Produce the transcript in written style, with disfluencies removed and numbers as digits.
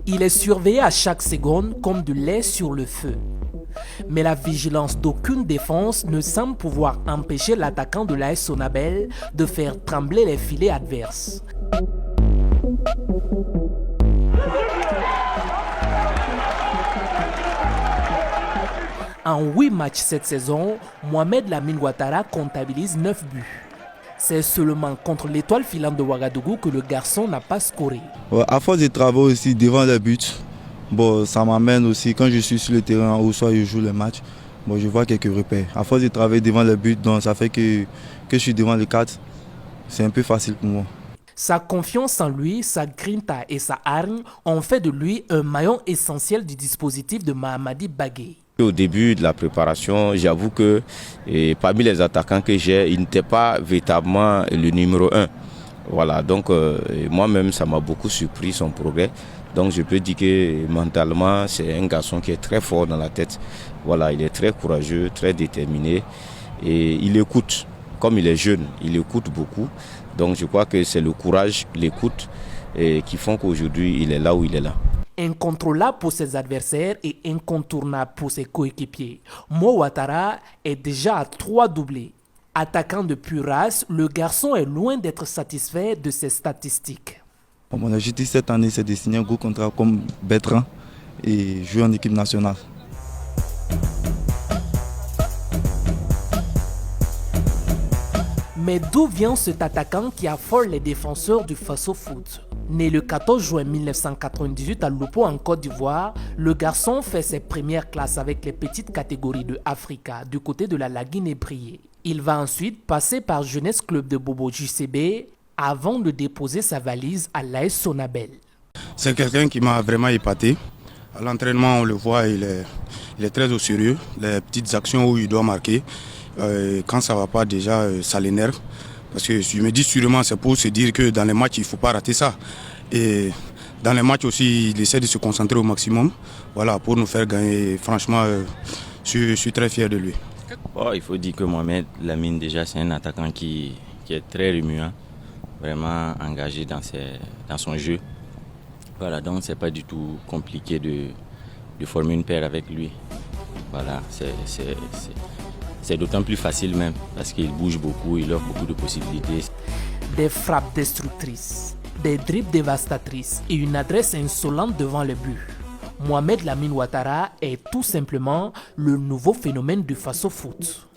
Il est surveillé à chaque seconde comme de lait sur le feu. Mais la vigilance d'aucune défense ne semble pouvoir empêcher l'attaquant de l'AS Sonabel de faire trembler les filets adverses. En 8 matchs cette saison, Mohamed Lamine Ouattara comptabilise 9 buts. C'est seulement contre l'étoile filante de Ouagadougou que le garçon n'a pas scoré. Ouais, à force de travail aussi devant les buts, bon, ça m'amène aussi, quand je suis sur le terrain ou soit je joue les matchs, bon, je vois quelques repères. À force de travailler devant les buts, donc ça fait que je suis devant le cadre, c'est un peu facile pour moi. Sa confiance en lui, sa grinta et sa hargne ont fait de lui un maillon essentiel du dispositif de Mahamadi Bagué. Au début de la préparation, j'avoue que parmi les attaquants que j'ai, il n'était pas véritablement le numéro 1. Voilà, donc moi-même, ça m'a beaucoup surpris son progrès. Donc je peux dire que mentalement, c'est un garçon qui est très fort dans la tête. Voilà, il est très courageux, très déterminé et il écoute. Comme il est jeune, il écoute beaucoup. Donc je crois que c'est le courage, l'écoute qui font qu'aujourd'hui, il est là où il est là. Incontrôlable pour ses adversaires et incontournable pour ses coéquipiers, Mo Ouattara est déjà à 3 doublés. Attaquant de pure race, le garçon est loin d'être satisfait de ses statistiques. Mon objectif cette année, c'est de signer un gros contrat comme Bertrand et jouer en équipe nationale. Mais d'où vient cet attaquant qui affole les défenseurs du Faso Foot? Né le 14 juin 1998 à Lupo en Côte d'Ivoire, le garçon fait ses premières classes avec les petites catégories de Africa du côté de la Laguine-Ébrié. Il va ensuite passer par Jeunesse Club de Bobo JCB avant de déposer sa valise à l'AS Sonabel. C'est quelqu'un qui m'a vraiment épaté. À l'entraînement, on le voit, il est très au sérieux. Les petites actions où il doit marquer, quand ça ne va pas déjà, ça l'énerve. Parce que je me dis sûrement, c'est pour se dire que dans les matchs, il ne faut pas rater ça. Et dans les matchs aussi, il essaie de se concentrer au maximum, voilà, pour nous faire gagner. Franchement, je suis très fier de lui. Oh, il faut dire que Mohamed Lamine, déjà, c'est un attaquant qui est très remuant, vraiment engagé dans son jeu. Voilà, donc ce n'est pas du tout compliqué de former une paire avec lui. Voilà, c'est d'autant plus facile même parce qu'il bouge beaucoup, il offre beaucoup de possibilités. Des frappes destructrices, des dribbles dévastatrices et une adresse insolente devant le but. Mohamed Lamine Ouattara est tout simplement le nouveau phénomène du Faso Foot.